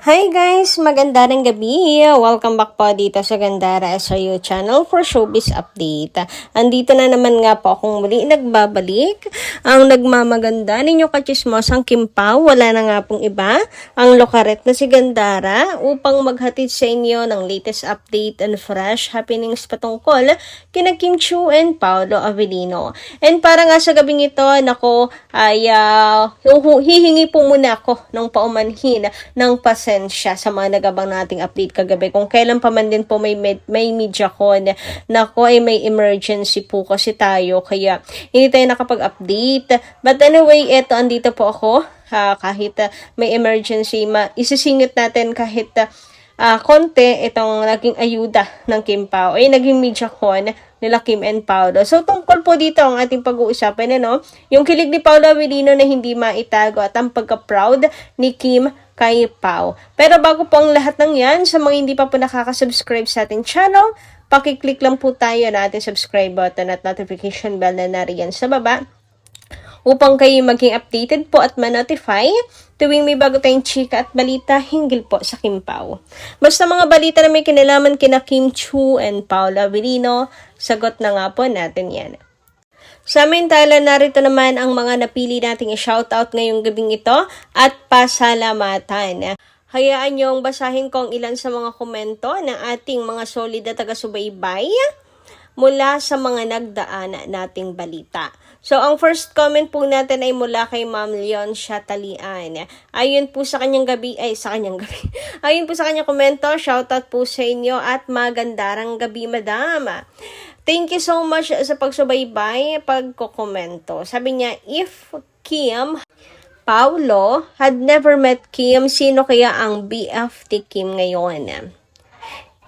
Hi guys! Magandang gabi! Welcome back po dito sa Gandara SRU channel for showbiz update. Andito na naman nga po akong muli nagbabalik. Ang nagmamaganda ninyo kachismosang Kim Pao, wala na nga pong iba, ang lokaret na si Gandara upang maghatid sa inyo ng latest update and fresh happenings patungkol kina Kim Chiu and Paolo Avellino. And para nga sa gabing ito, nako, ay hihingi po muna ako ng paumanhin ng pasensya sa mga nagabang nating update kagabi. Kung kailan pa man din po may media con, nako ay may emergency po kasi tayo, kaya hindi tayo nakapag-update. But anyway, eto, andito po ako. Kahit may emergency, isisingit natin kahit konti itong naging ayuda ng Kim Pao. Ay, naging media con nila Kim and Paolo. So, tungkol po dito ang ating pag-uusapan, yung kilig ni Paolo Avellino na hindi maitago at ang pagka-proud ni Kim kay Pao. Pero bago po ang lahat ng yan, sa mga hindi pa po nakaka-subscribe sa ating channel, pakiclick lang po tayo na ating subscribe button at notification bell na nariyan sa baba upang kayo maging updated po at ma-notify tuwing may bago tayong chika at balita hinggil po sa Kim Pao. Basta mga balita na may kinalaman kina Kim Chiu and Paolo Avellino, sagot na nga po natin yan. Samantala, narito naman ang mga napili nating i-shoutout ngayong gabing ito at pasalamatan. Hayaan niyong basahin ko ang ilan sa mga komento ng ating mga solid na taga-subaybay mula sa mga nagdaan nating balita. So, ang first comment po natin ay mula kay Ma'am Leon Shatalian. Ayun po sa kanyang gabi, ayun po sa kanyang komento, shoutout po sa inyo at magandarang gabi, madam. Thank you so much sa pagsubaybay, pagkokomento. Sabi niya, if Kim Paolo had never met Kim, sino kaya ang BF ni Kim ngayon?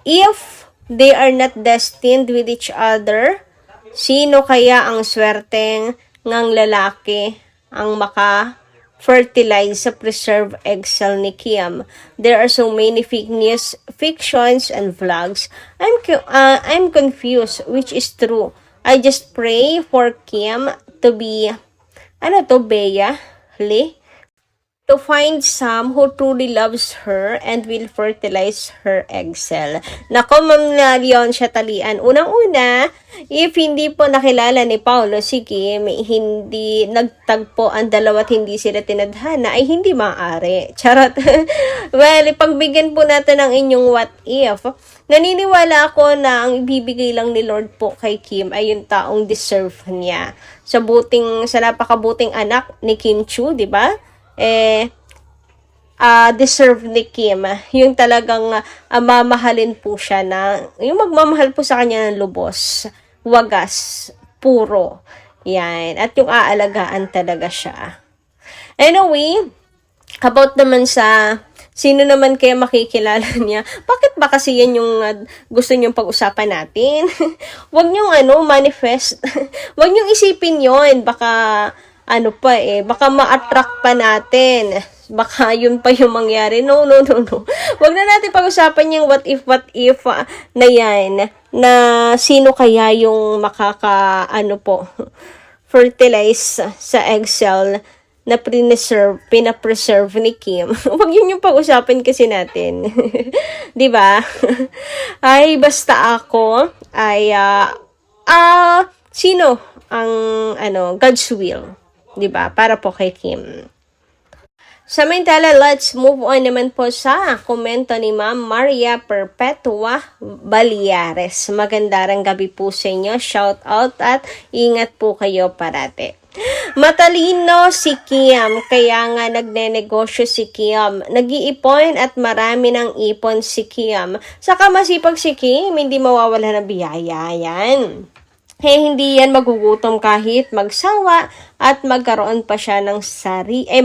If they are not destined with each other, sino kaya ang swerteng ngang lalaki ang maka-fertilize sa preserved egg cell ni Kim? There are so many fake news, fictions, and vlogs. I'm confused which is true. I just pray for Kim to be, Bea Lee, to find some who truly loves her and will fertilize her egg cell. Nako, Ma'am Leon Shatalian, unang-una, if hindi po nakilala ni Paolo si Kim, hindi nagtagpo ang dalawa at hindi sila tinadhana, ay hindi maaari. Charot. Well, ipagbigyan po natin ang inyong what if. Naniniwala ako na ang ibibigay lang ni Lord po kay Kim ay yung taong deserve niya. Sa napakabuting anak ni Kim Chiu, di ba? Deserve ni Kim, yung talagang mamahalin po siya yung magmamahal po sa kanya ng lubos, wagas, puro. Yan. At yung aalagaan talaga siya. Anyway, about naman sa sino naman kaya makikilala niya, bakit ba kasi yan yung gusto niyong pag-usapan natin? Huwag niyong manifest. Huwag niyong isipin yon, baka baka ma-attract pa natin. Baka yun pa yung mangyari. No. Huwag na natin pag-usapan yung what if na yan. Na sino kaya yung fertilize sa egg cell na pinapreserve ni Kim. Huwag yun yung pag-usapan kasi natin. Diba? Ay, basta ako ay sino ang God's will. Diba? Para po kay Kim. Samantala, let's move on naman po sa komento ni Ma'am Maria Perpetua Baliares. Magandang gabi po sa inyo. Shout out at ingat po kayo parate. Matalino si Kim, kaya nga nagnenegosyo si Kim. Nag-iipon at marami ng ipon si Kim. Saka masipag si Kim, hindi mawawala ng biyaya yan. Hindi yan magugutom kahit magsawa at magkaroon pa siya ng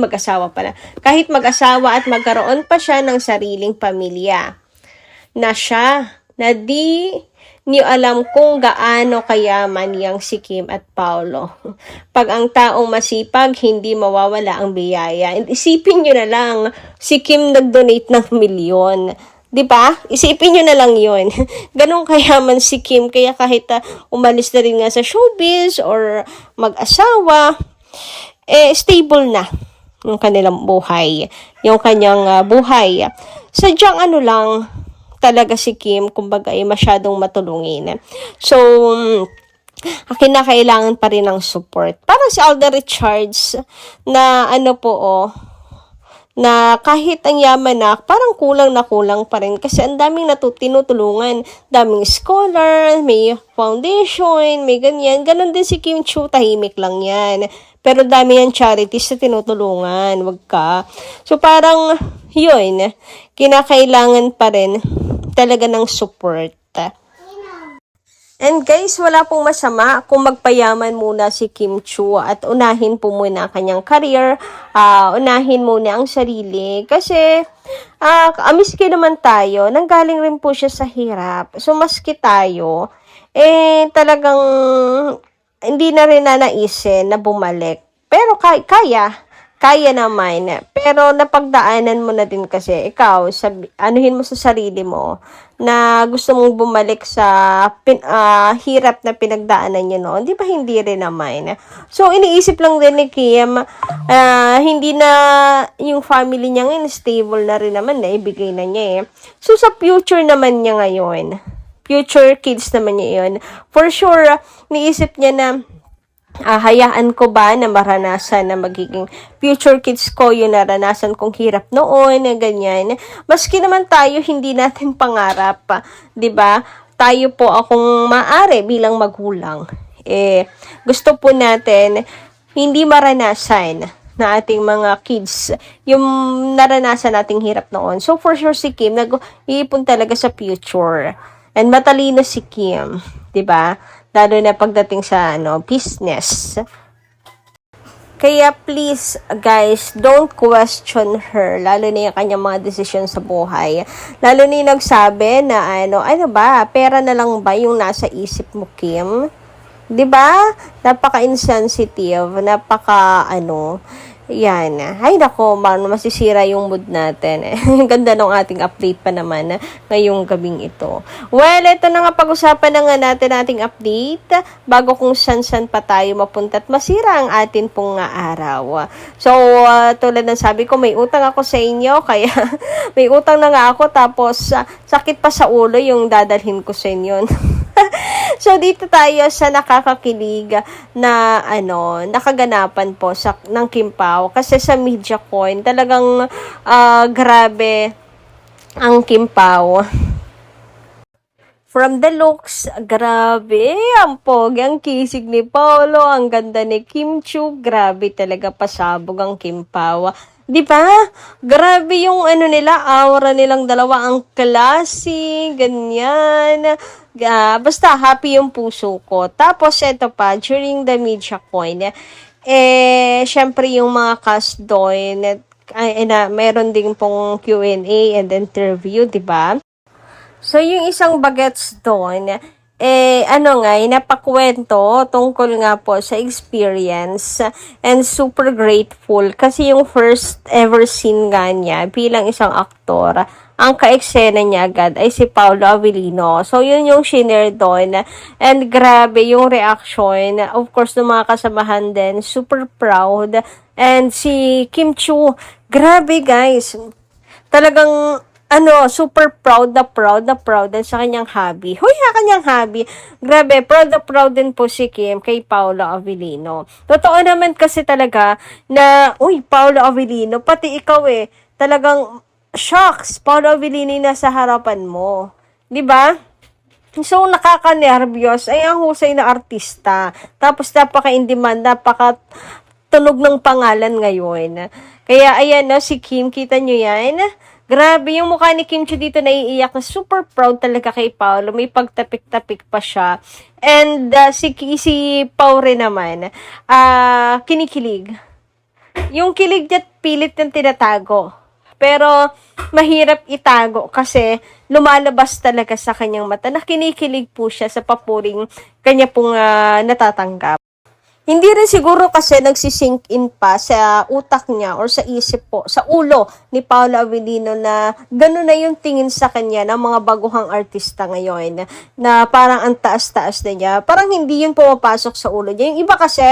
mag-asawa pala. Kahit mag-asawa at magkaroon pa siya ng sariling pamilya. Na di niyo alam kung gaano kayaman yang si Kim at Paolo. Pag ang taong masipag, hindi mawawala ang biyaya. Isipin nyo na lang, si Kim nag-donate ng milyon. Diba? Isipin nyo na lang yun. Ganun kayaman si Kim, kaya kahit umalis na rin nga sa showbiz or mag-asawa, stable na. yung kanilang buhay, yung kanyang buhay. Sadyang ano lang, talaga si Kim, kumbaga ay masyadong matulungin. So, kinakailangan pa rin ng support. Parang si Alden Richards na ano po na kahit ang yaman na, parang kulang na kulang pa rin kasi ang daming tinutulungan, daming scholar, may foundation, may ganyan. Ganon din si Kim Chiu, tahimik lang yan. Pero dami yan charities na tinutulungan, wag ka. So parang yun, kinakailangan pa rin talaga ng support. And guys, wala pong masama kung magpayaman muna si Kim Chiu at unahin po muna ang kanyang career, unahin muna ang sarili. Kasi, miski naman tayo, nanggaling rin po siya sa hirap. So, maski tayo, talagang hindi na rin nanaisin na bumalik. Pero kaya naman. Pero napagdaanan mo na din kasi ikaw, anuhin mo sa sarili mo na gusto mong bumalik sa hirap na pinagdaanan niyo noon. Di ba hindi rin naman? So, iniisip lang din ni Kim, hindi na yung family niya ngayon, stable na rin naman na ibigay na niya eh. So, sa future naman niya ngayon, future kids naman niya yun, for sure, niisip niya na, hayaan ko ba na maranasan na magiging future kids ko yung naranasan kong hirap noon, na ganyan. Maski naman tayo, hindi natin pangarap, di ba? Tayo po akong maaari bilang magulang. Gusto po natin hindi maranasan na ating mga kids yung naranasan nating hirap noon. So, for sure si Kim, nag-iipon talaga sa future. And matalino si Kim, di ba? Lalo na pagdating sa business. Kaya please, guys, don't question her. Lalo na yung kanyang mga desisyon sa buhay. Lalo na yung nagsabi na ano ba, pera na lang ba yung nasa isip mo, Kim? 'Di ba? Napaka-insensitive, yan. Ay, nako, masisira yung mood natin. Ganda ng ating update pa naman ngayong gabing ito. Well, ito na nga pag-usapan na nga natin ating update bago kung san-san pa tayo mapunta at masira ang atin pong araw. So, tulad ng sabi ko, may utang ako sa inyo, kaya may utang na nga ako, tapos sakit pa sa ulo yung dadalhin ko sa inyo. So, dito tayo sa nakakakilig na nakaganapan po ng Kim Pao. Kasi sa Media Coin, talagang grabe ang Kim Pao. From the looks, grabe, ang pogi, ang kisig ni Paolo, ang ganda ni Kim Chiu, grabe talaga, pasabog ang Kim Pao. Di ba? Grabe yung nila, aura nilang dalawa, ang klase, ganyan. Basta happy yung puso ko. Tapos ito pa, during the Media Coin, syempre yung mga cast doon, meron din pong Q&A and interview, di ba? So, yung isang bagets doon, napakwento tungkol nga po sa experience and super grateful kasi yung first ever scene nga niya bilang isang aktor, ang ka-eksena niya agad ay si Paolo Avellino. So, yun yung shinare doon. And grabe yung reaction. Of course, ng mga kasamahan din. Super proud. And si Kim Chiu, grabe guys. Talagang super proud din sa kanyang hobby. Kanyang hobby. Grabe, proud din po si Kim kay Paolo Avellino. Totoo naman kasi talaga na, Paolo Avellino, pati ikaw talagang shocks, Paolo Avellino nasa harapan mo. 'Di ba? So, nakaka-nervyos. Ay, ang husay na artista. Tapos, napaka-in-demand, napaka-tunog ng pangalan ngayon. Kaya, ayan, si Kim, kita nyo yan? Grabe, yung mukha ni Kim Chiu dito naiiyak na super proud talaga kay Paolo. May pagtapik-tapik pa siya. And, si Pao rin naman, kinikilig. Yung kilig niya, pilit ng tinatago. Pero, mahirap itago kasi lumalabas talaga sa kanyang mata na kinikilig po siya sa papuring kanya pong natatanggap. Hindi rin siguro kasi nagsisink in pa sa utak niya or sa isip po, sa ulo ni Paolo Avellino na gano'n na yung tingin sa kanya ng mga baguhang artista ngayon na parang ang taas-taas na niya. Parang hindi yun pumapasok sa ulo niya. Yung iba kasi,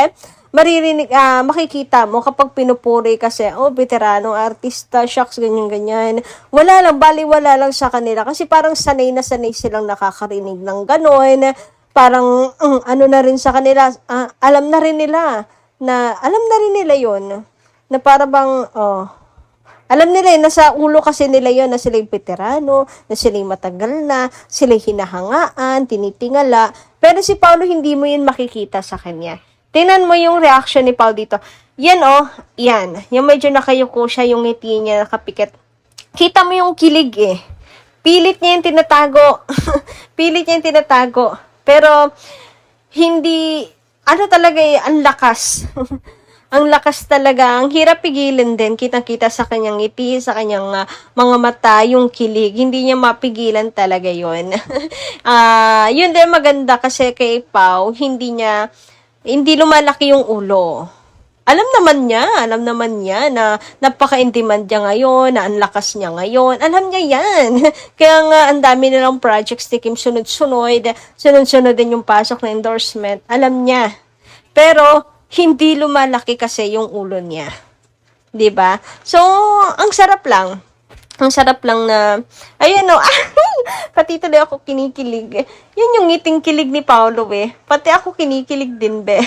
maririnig, makikita mo kapag pinupuri kasi, oh, veteranong artista, shucks, ganyan-ganyan. Wala lang, baliwala lang sa kanila. Kasi parang sanay na sanay silang nakakarinig ng ganon. Parang, ano na rin sa kanila, alam na rin nila yun. Na para bang, alam nila nasa ulo kasi nila yon na sila yung veterano, na sila yung matagal na, sila yung hinahangaan, tinitingala. Pero si Paulo, hindi mo yun makikita sa kanya. Tingnan mo yung reaction ni Paulo dito. Yan yan. Yung medyo nakayuko siya, yung ngiti niya nakapikit. Kita mo yung kilig eh. Pilit niya yung tinatago. Pilit niya yung tinatago. Pero, hindi, ano talaga ang lakas. Ang lakas talaga, ang hirap pigilin din, kitang-kita sa kanyang ngiti, sa kanyang mga mata, yung kilig, hindi niya mapigilan talaga yon. Yun din maganda kasi kay Pau, hindi lumalaki yung ulo. Alam naman niya na napaka-in-demand niya ngayon, na ang lakas niya ngayon. Alam niya yan. Kaya nga, ang dami nilang projects ni Kim sunod-sunod din yung pasok na endorsement. Alam niya. Pero, hindi lumalaki kasi yung ulo niya. 'Di ba? So, ang sarap lang. Ang sarap lang na, ayun pati tuloy ako kinikilig. Yan yung ngiting kilig ni Paulo eh. Pati ako kinikilig din be.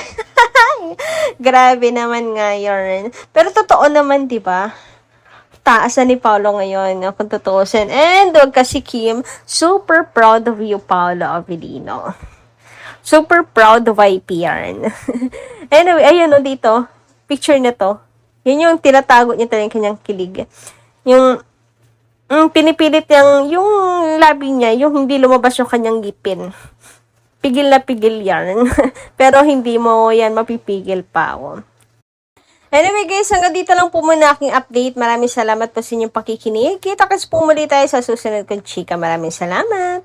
Grabe naman nga yun. Pero totoo naman, 'di ba? Taas na ni Paulo ngayon, kung tutuusin. And wag kasi Kim, super proud of you, Paulo Avellino. Super proud of YP yarn. Anyway, ayun dito. Picture na to. Yun yung tinatago niya talaga yung kanyang kilig. Yung pinipilit niyang, yung labi niya, yung hindi lumabas yung kanyang ngipin. Pigil na pigil yan. Pero hindi mo yan mapipigil pa. Anyway guys, hanggang dito lang po muna aking update. Maraming salamat po sa inyong pakikinig. Kita-kits po muli tayo sa susunod kong chika. Maraming salamat.